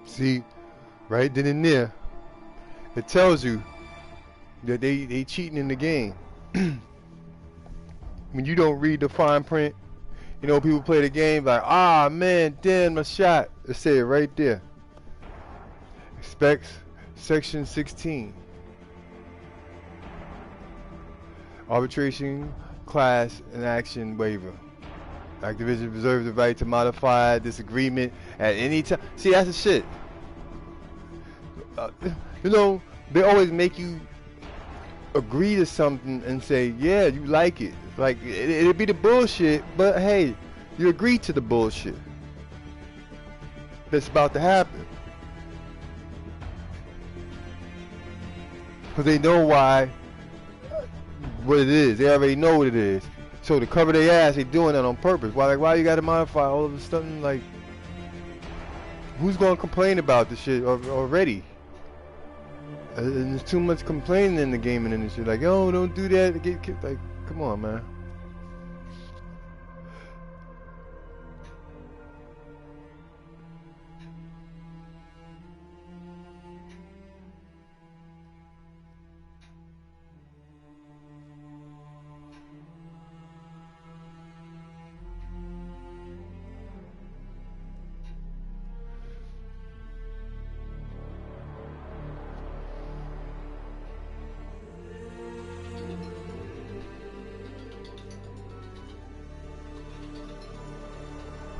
See, right then and there, it tells you that they cheating in the game. When you don't read the fine print, you know, people play the game like, ah man, damn, my shot. It said right there. Expects section 16. Arbitration, class, and action waiver. Activision reserves the right to modify this agreement at any time. See, that's the shit. You know, they always make you agree to something and say, yeah, you like it. Like, it'd be the bullshit, but hey, you agree to the bullshit that's about to happen. Because they know why, what it is. They already know what it is. So to cover their ass, they doing that on purpose. Why you gotta modify all of a sudden? Like, who's gonna complain about this shit already? And there's too much complaining in the gaming industry. Like, oh, don't do that. Like, come on, man.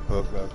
Okay.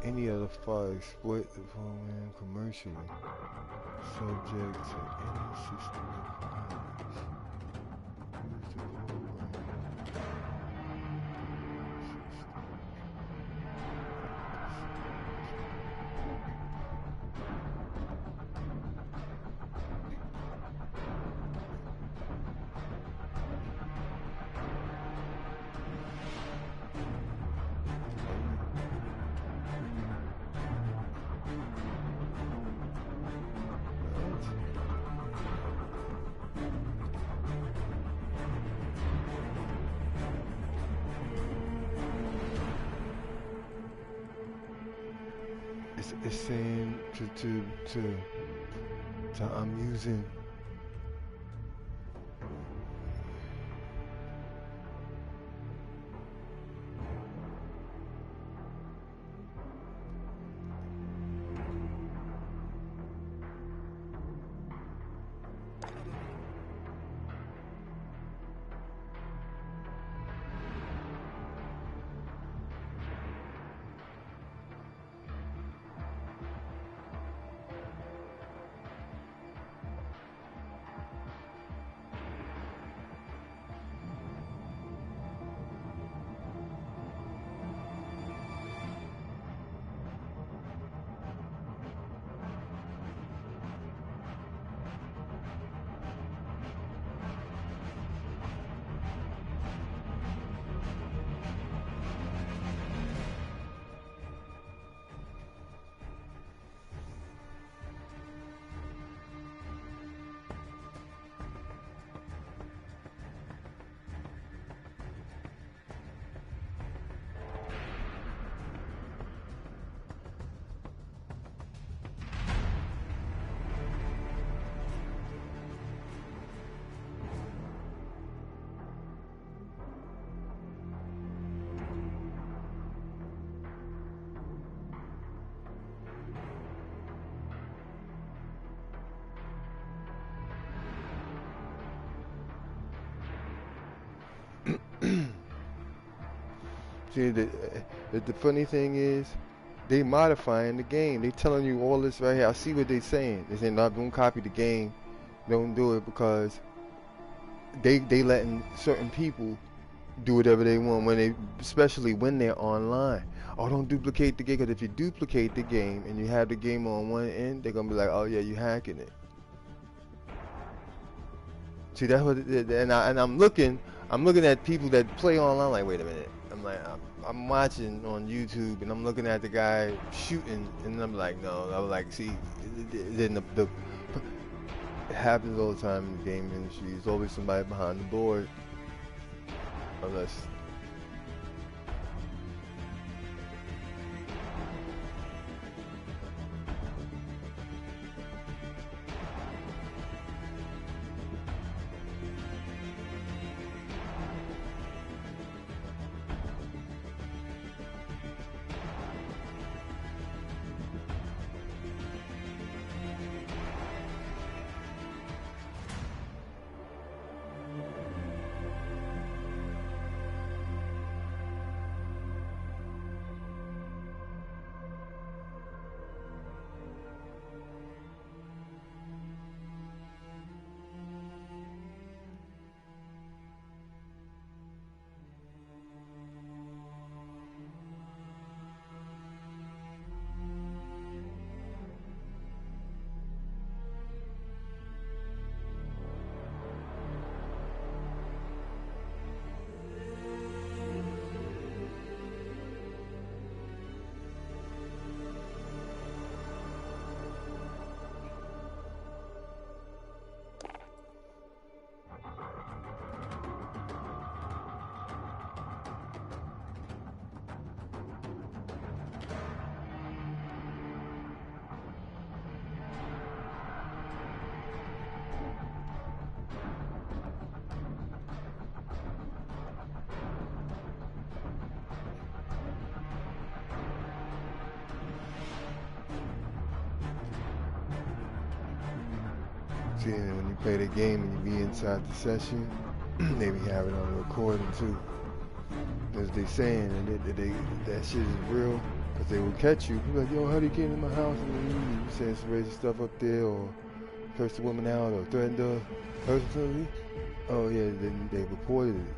any other file exploit the program commercially, subject to any system requirements. Use the program. It's saying to I'm using. See, the funny thing is, they modifying the game. They telling you all this right here. I see what they saying. They saying, no, don't copy the game. Don't do it because they letting certain people do whatever they want when they, especially when they're online. Oh, don't duplicate the game, because if you duplicate the game and you have the game on one end, they're gonna be like, oh yeah, you hacking it. See, that's what I'm looking at people that play online like, wait a minute. I'm like, I'm watching on YouTube and I'm looking at the guy shooting and I'm like, no. I was like, see, then it happens all the time in the game industry. There's always somebody behind the board, unless. See, and when you play the game and you be inside the session, they be having it on recording too. As they saying, and that shit is real, Cause they will catch you. Be like, yo, how do you get in my house? And you saying some racist stuff up there, or cursed a woman out, or threatened her personally. Oh yeah, then they reported it.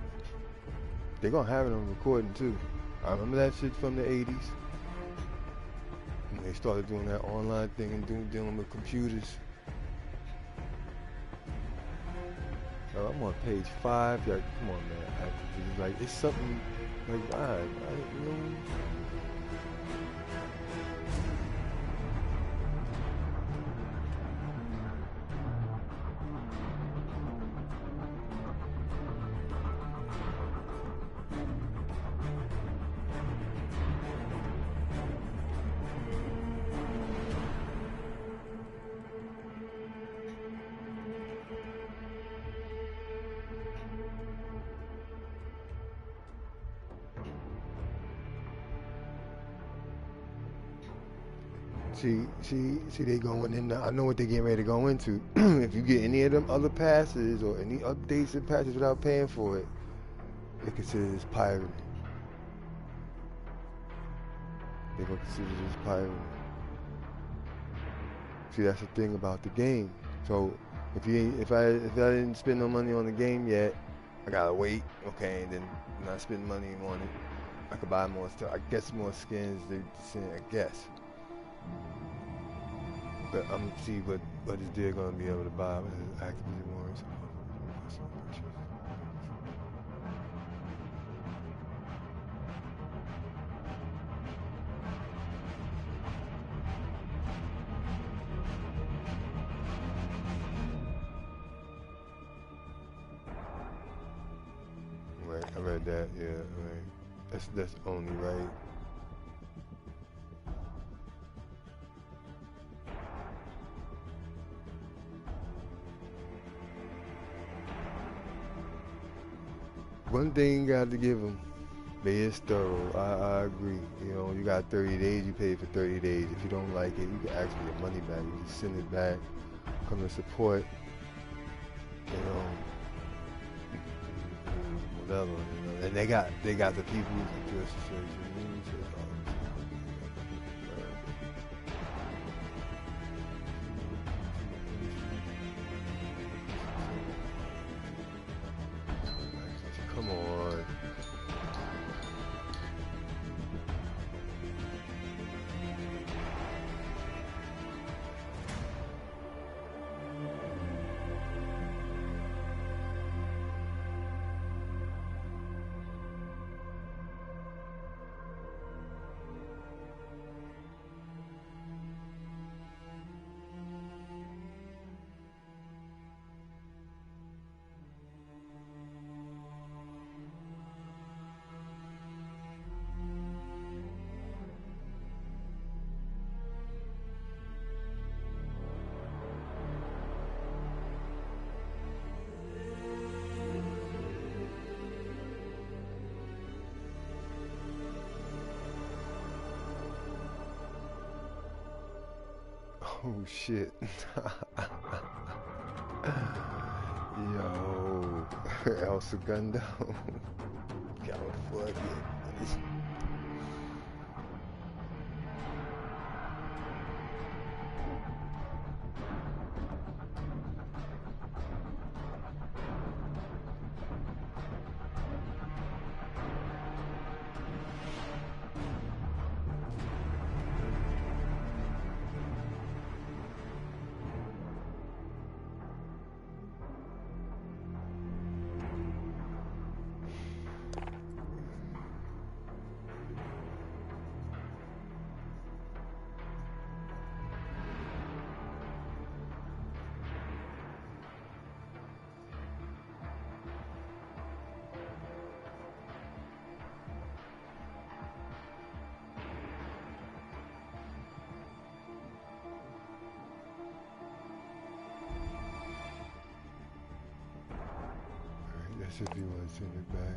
They gonna have it on recording too. I remember that shit from the 80s. When they started doing that online thing and dealing with computers. Oh, I'm on page 5. Like, come on, man. Actively, like, it's something like, why, you know? See, they going in. I know what they getting ready to go into. If you get any of them other passes or any updates and passes without paying for it, they consider this pirating. They gonna consider this pirating. See, that's the thing about the game. So if I didn't spend no money on the game yet, I gotta wait. Okay, and then not spend money on it, I could buy more stuff. I guess more skins. I guess. But I'm gonna see what is there gonna be able to buy with his Activision Wars. Right, I read that. Yeah, right. That's only right. One thing you got to give them, they is thorough. I agree. You know, you got 30 days, you pay for 30 days. If you don't like it, you can ask for your money back. You can send it back, come to support, you know, whatever. You know. And they got the People's Interest Association. Come on. Oh shit. Yo, El Segundo. California. That's if you want to send it back.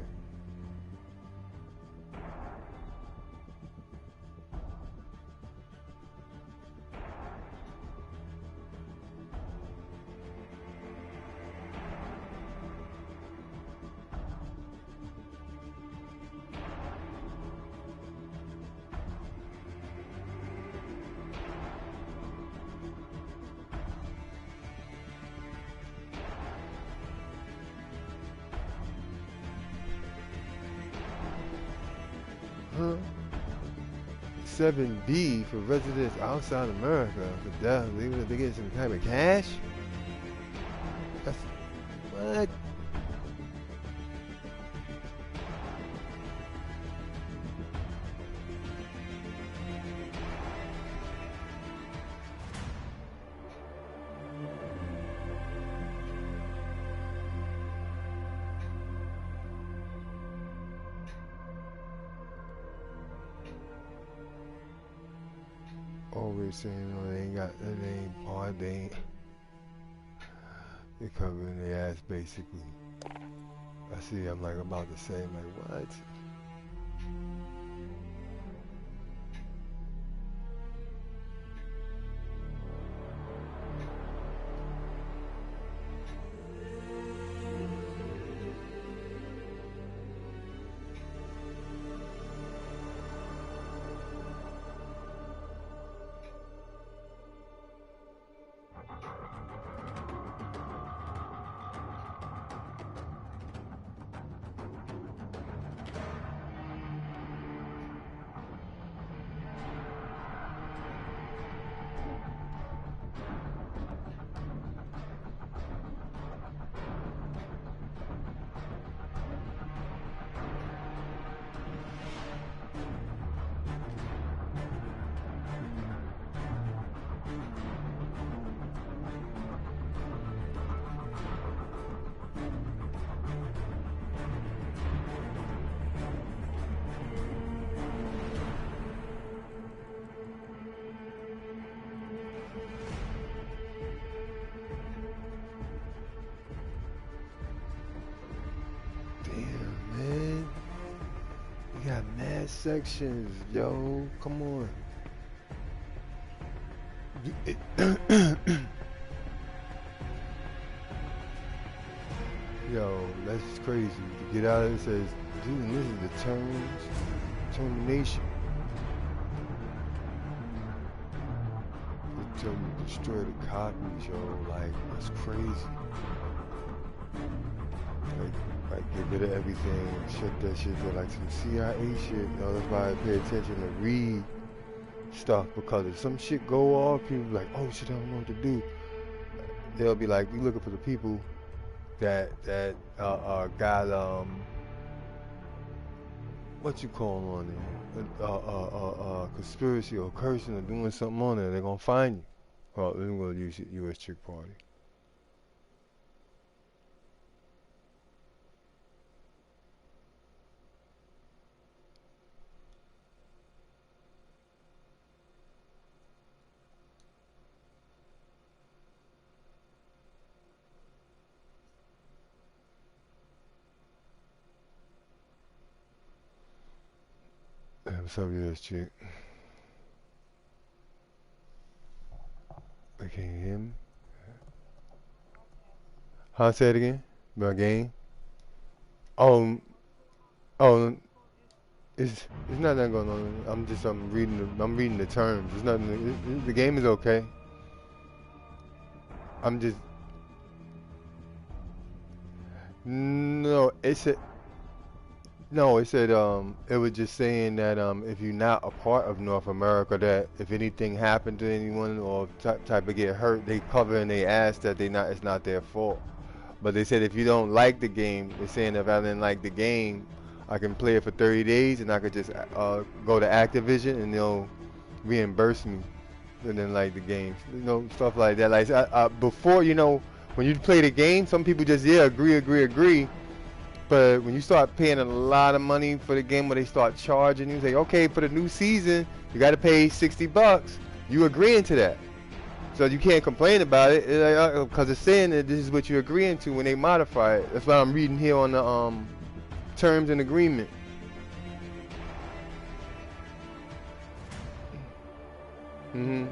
7B for residents outside America for death, even if they get some type of cash. That's what? Always saying, oh, they ain't got, they ain't hard, they ain't. They're covering their ass basically. I see, I'm like about to say, I'm like, what? Damn, man. You got mad sections, yo. Come on. Yo, that's crazy. To get out of it, it says, dude, this is the terms, termination. They tell you to destroy the copies, yo. Like, that's crazy. Like get rid of everything, shut that shit down, like some CIA shit. You know, that's why I pay attention to read stuff, because if some shit go off, people be like, oh shit, I don't know what to do. They'll be like, you looking for the people that got what you call on it, conspiracy or cursing or doing something on there. They're gonna find you. Well, they're gonna use U.S. Chick Party. What's up, U.S. Chick? I can't hear me. Huh? Say it again. My game. Oh, oh, it's not that going on. I'm reading the terms. It's nothing. The game is okay. I'm just no. It said it was just saying that if you're not a part of North America, that if anything happened to anyone or type of get hurt, they cover and they ask that it's not their fault. But they said if you don't like the game, they're saying if I didn't like the game, I can play it for 30 days and I could just go to Activision and they'll reimburse me and then like the game, stuff like that. Like before, when you play the game, some people just agree. But when you start paying a lot of money for the game, where they start charging you, say, okay, for the new season, you got to pay $60. You agreeing to that, so you can't complain about it because it's saying that this is what you're agreeing to when they modify it. That's what I'm reading here on the terms and agreement. Mm-hmm.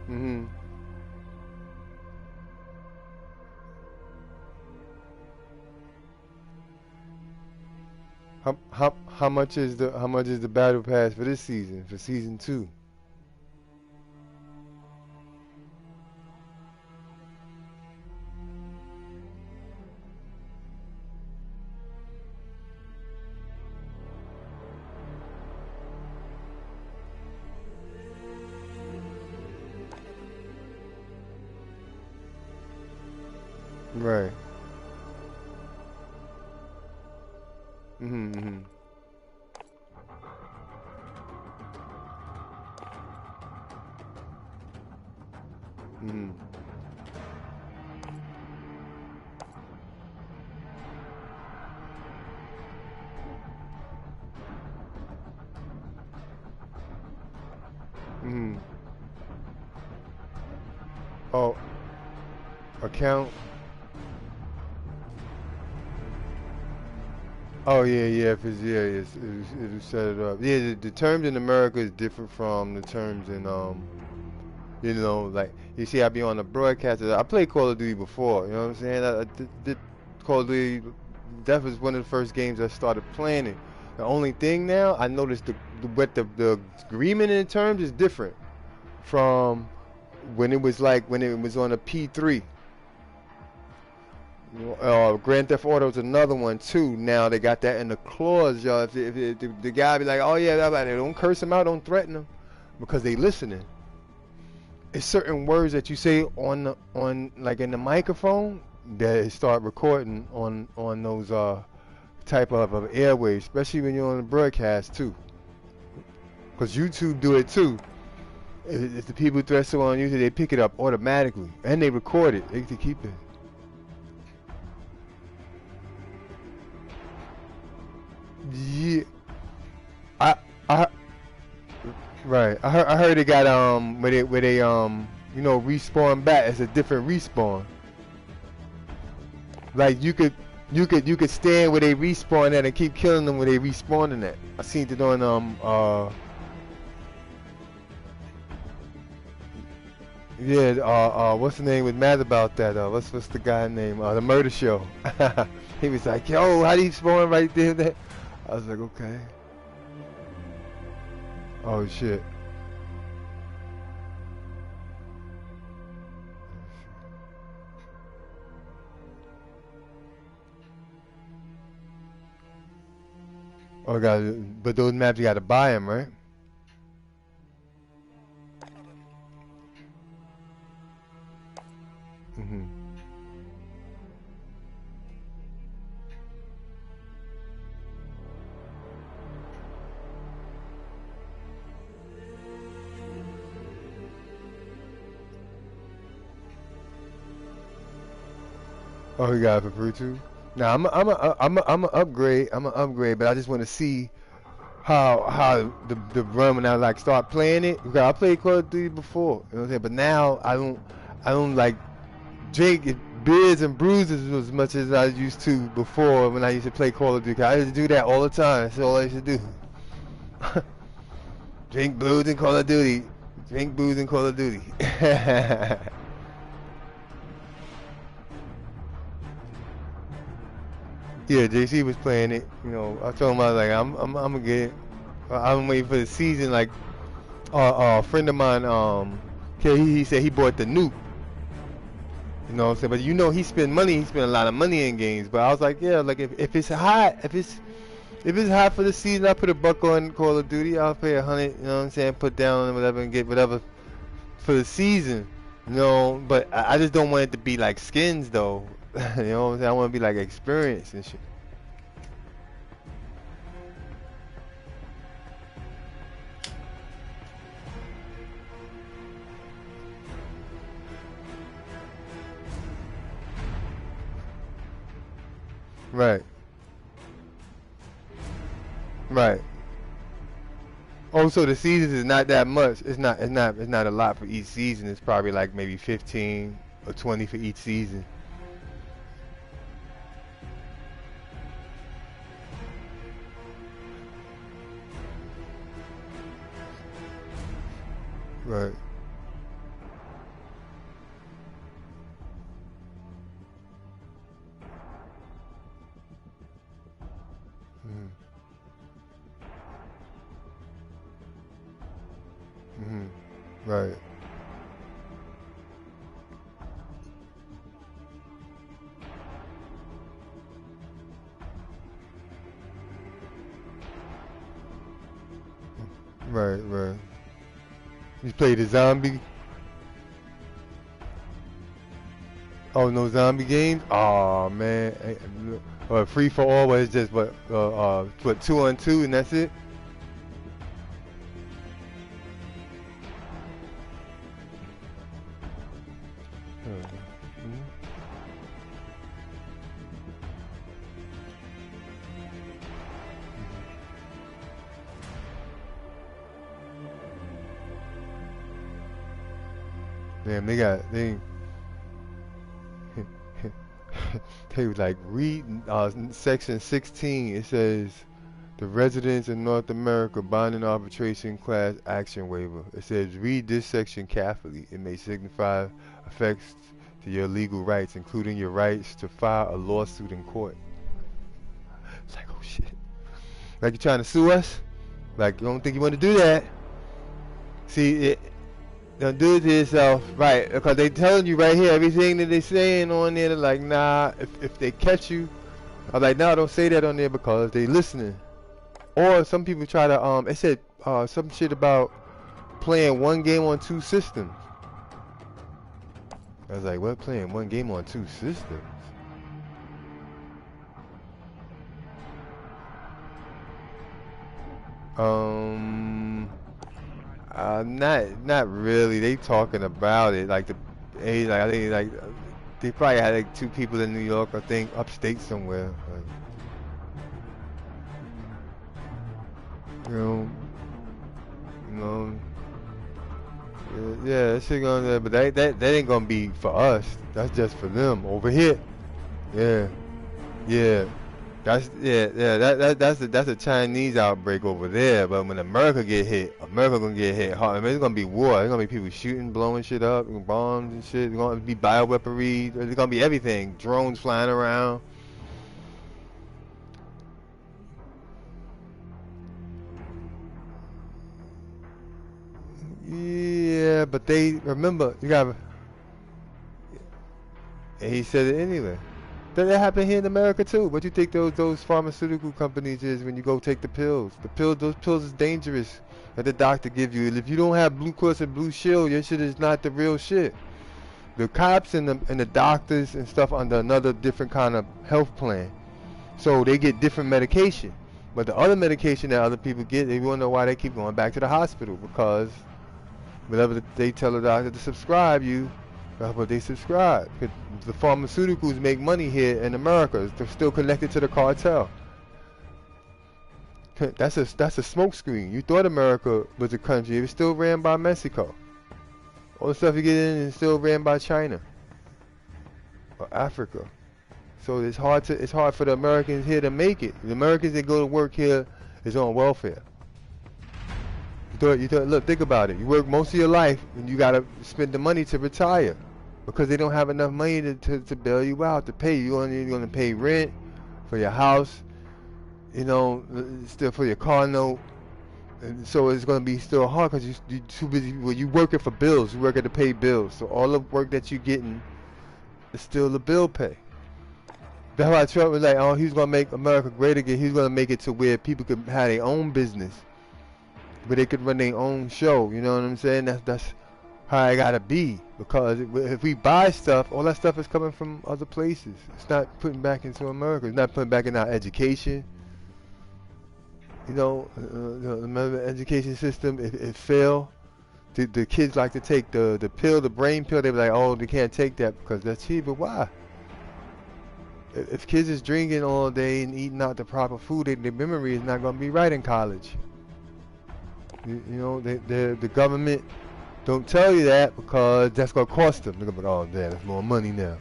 Mm-hmm. How much is the battle pass for this season, for season 2? Right. Mm-hmm. Mm-hmm. Mm-hmm. Oh, account. Oh yeah, yeah. If it's yeah, it'll set it up. Yeah, the terms in America is different from the terms in you know, like you see, I be on the broadcaster. I played Call of Duty before. You know what I'm saying? I did Call of Duty. That was one of the first games I started playing it. The only thing now I noticed the agreement in terms is different from when it was on a P3. Grand Theft Auto is another one too. Now they got that in the clause, y'all. If the guy be like, "Oh yeah, don't curse him out, don't threaten him," because they listening. It's certain words that you say on like in the microphone that it start recording on those type of airways, especially when you're on the broadcast too. Because YouTube do it too. If the people threat someone on YouTube, they pick it up automatically and they record it. They get to keep it. Yeah, I I right. I heard it got where they you know respawn back. It's a different respawn. Like you could stand where they respawn at and keep killing them where they respawning at. I seen it on yeah what's the name was mad about that what's the guy name the murder show. He was like, yo, how do you spawn right there? I was like, okay. Oh shit. Oh god, but those maps you gotta buy them, right? Mhm. Oh, you got it for free too. Now I'm a upgrade. I'm a upgrade, but I just want to see how the run when I like start playing it. Because I played Call of Duty before, you know what I'm saying. But now I don't like drink beers and bruises as much as I used to before when I used to play Call of Duty. 'Cause I used to do that all the time. That's all I used to do. Drink booze and Call of Duty. Drink booze and Call of Duty. Yeah, JC was playing it. You know, I told him I was like, I'm gonna get it. I'm waiting for the season. Like, a friend of mine, he said he bought the nuke. You know what I'm saying? But you know, he spent money. He spent a lot of money in games. But I was like, yeah, like if it's hot, if it's hot for the season, I put a buck on Call of Duty. I'll pay 100. You know what I'm saying? Put down whatever and get whatever for the season. You know, but I just don't want it to be like skins though. You know what I'm saying? I want to be like experience and shit. Right. Right. Oh, so the seasons is not that much. It's not a lot for each season. It's probably like maybe 15 or 20 for each season. Right. Mm-hmm. Mm-hmm. Right. Right. Right. You play the zombie. Oh, no zombie games? Oh man. Free for all where it's just what 2-on-2 and that's it? Mhm. Damn, they they was like read section 16. It says the residents in North America binding arbitration class action waiver. It says read this section carefully. It may signify effects to your legal rights, including your rights to file a lawsuit in court. It's like, oh shit. Like, you trying to sue us? Like, you don't think you want to do that? See, don't do it to yourself, right? Because they telling you right here everything that they saying on there. They're like, nah. If they catch you, I'm like, nah, don't say that on there because they listening. Or some people try to It said some shit about playing one game on 2 systems. I was like, what? Playing one game on 2 systems? Not really. They talking about it like I think like they probably had like 2 people in New York, I think, upstate somewhere. Like, you know, you know, yeah, that shit gonna, but that ain't gonna be for us. That's just for them over here. Yeah, yeah. That's a Chinese outbreak over there. But when America get hit, America gonna get hit hard. I mean, it's gonna be war. There's gonna be people shooting, blowing shit up, bombs and shit. There's gonna be bioweaponry. There's gonna be everything. Drones flying around. Yeah, but they remember you got. And he said it anyway. That happened here in America too. What do you think those pharmaceutical companies is when you go take the pills? Those pills is dangerous that the doctor give you. If you don't have Blue Cross and Blue Shield, your shit is not the real shit. The cops and the doctors and stuff under another different kind of health plan, so they get different medication. But the other medication that other people get, they want to know why they keep going back to the hospital, because whenever they tell the doctor to subscribe you, but they subscribe. The pharmaceuticals make money here in America. They're still connected to the cartel. That's a smokescreen. You thought America was a country. It was still ran by Mexico. All the stuff you get in is still ran by China or Africa. So it's hard for the Americans here to make it. The Americans that go to work here is on welfare. Look, think about it. You work most of your life and you gotta spend the money to retire because they don't have enough money to bail you out, to pay you. You're gonna pay rent for your house, you know, still for your car note. And so it's gonna be still hard because you're too busy. Well, you working for bills. You working to pay bills. So all the work that you're getting is still the bill pay. That's why Trump was like, oh, he's gonna make America great again. He's gonna make it to where people could have their own business, but they could run their own show. You know what I'm saying? That's how it gotta be. Because if we buy stuff, all that stuff is coming from other places. It's not putting back into America. It's not putting back in our education. You know, the education system, it failed. The kids like to take the pill, the brain pill. They be like, oh, they can't take that because that's cheap. But why? If kids is drinking all day and eating out the proper food, their memory is not going to be right in college. You know, the government don't tell you that because that's going to cost them. They're going to be like, oh, damn, that's more money now.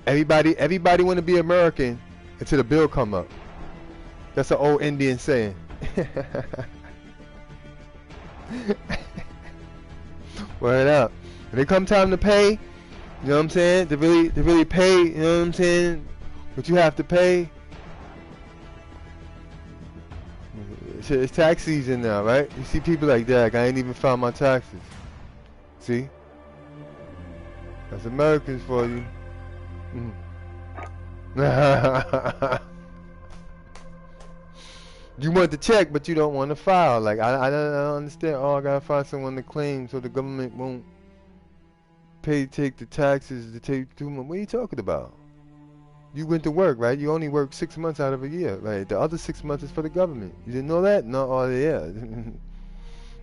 Everybody want to be American until the bill come up. That's an old Indian saying. Word up. When it come time to pay, you know what I'm saying? To really pay, you know what I'm saying? What you have to pay. It's tax season now, right? You see people like that. Like, I ain't even filed my taxes. See? That's Americans for you. You want the check, but you don't want to file. Like, I don't understand. Oh, I gotta find someone to claim so the government won't take the taxes to take 2 months. What are you talking about? You went to work, right? You only work 6 months out of a year, right? The other 6 months is for the government. You didn't know that? No, oh yeah.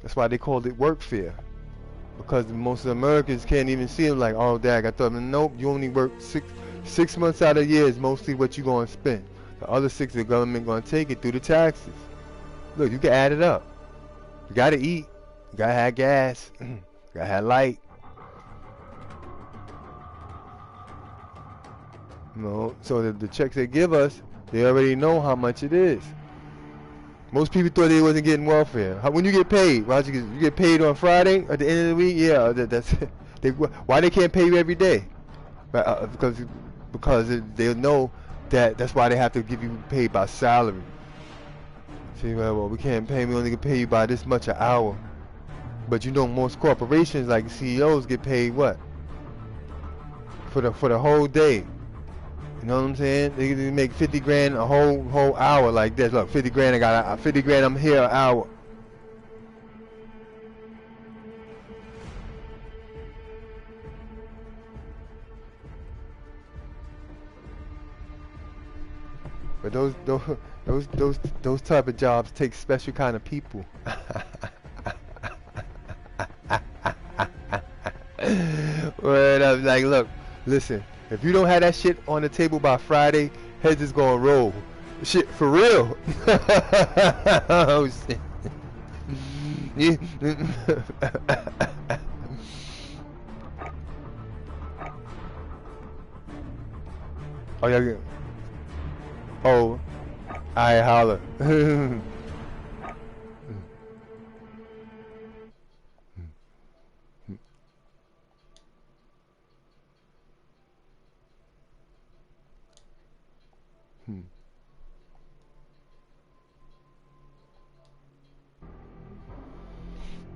That's why they called it workfare. Because most of Americans can't even see them like, oh, dag, I thought, nope, you only work six months out of the year is mostly what you're going to spend. The other 6, the government going to take it through the taxes. Look, you can add it up. You got to eat. You got to have gas. You got to have light. You know, so the checks they give us, they already know how much it is. Most people thought they wasn't getting welfare. When you get paid, you get paid on Friday at the end of the week. Yeah, that's why they can't pay you every day. Because they know that's why they have to give you paid by salary. See, well, we can't pay. We only can pay you by this much an hour. But you know, most corporations like CEOs get paid what? For the whole day. You know what I'm saying? They make 50 grand a whole hour like this. Look, 50 grand. I got 50 grand. I'm here an hour. But those type of jobs take special kind of people. Word up, like, look, listen. If you don't have that shit on the table by Friday, heads is gonna roll. Shit, for real. Oh shit. Oh yeah. Oh, I holler.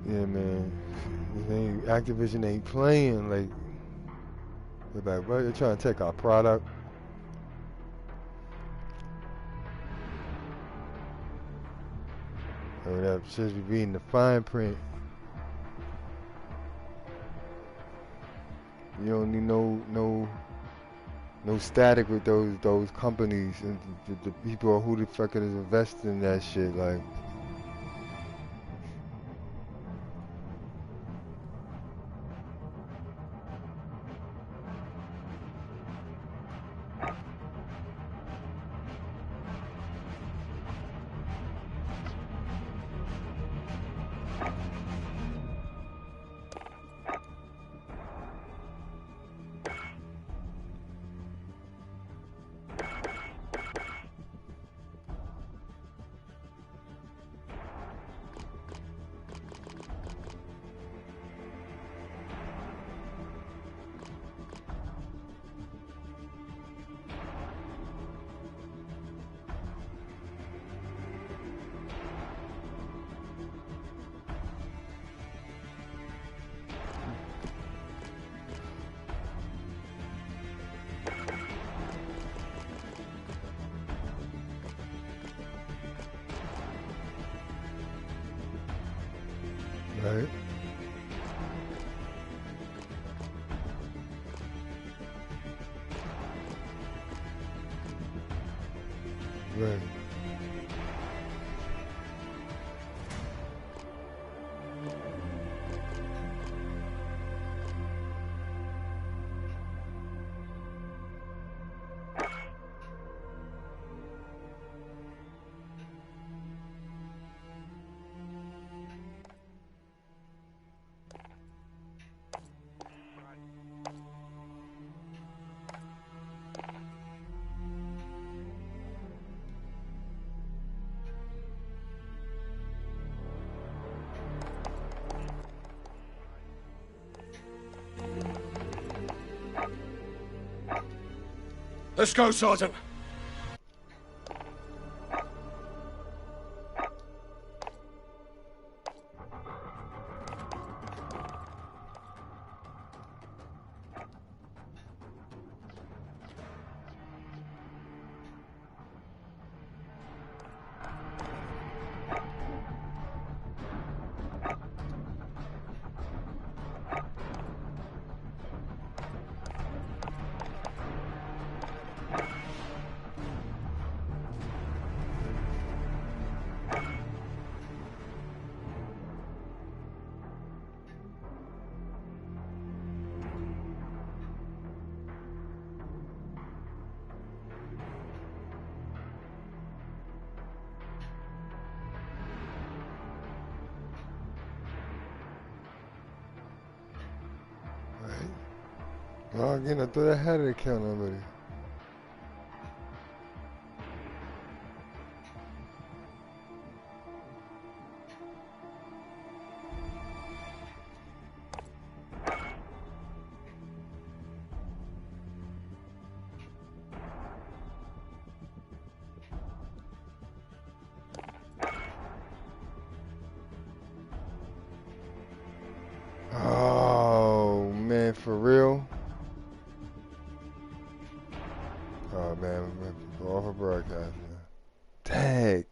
Yeah, man. Activision ain't playing. Like, they're like, what? They're trying to take our product. Or that should be reading the fine print. You don't need no static with those companies and the people who the fuck is investing in that shit. Like, right? Right. Let's go, Sergeant. Oh, again, I thought I had an account already. Oh, man, for real? Oh, man, we're off a broadcast, man. Dang.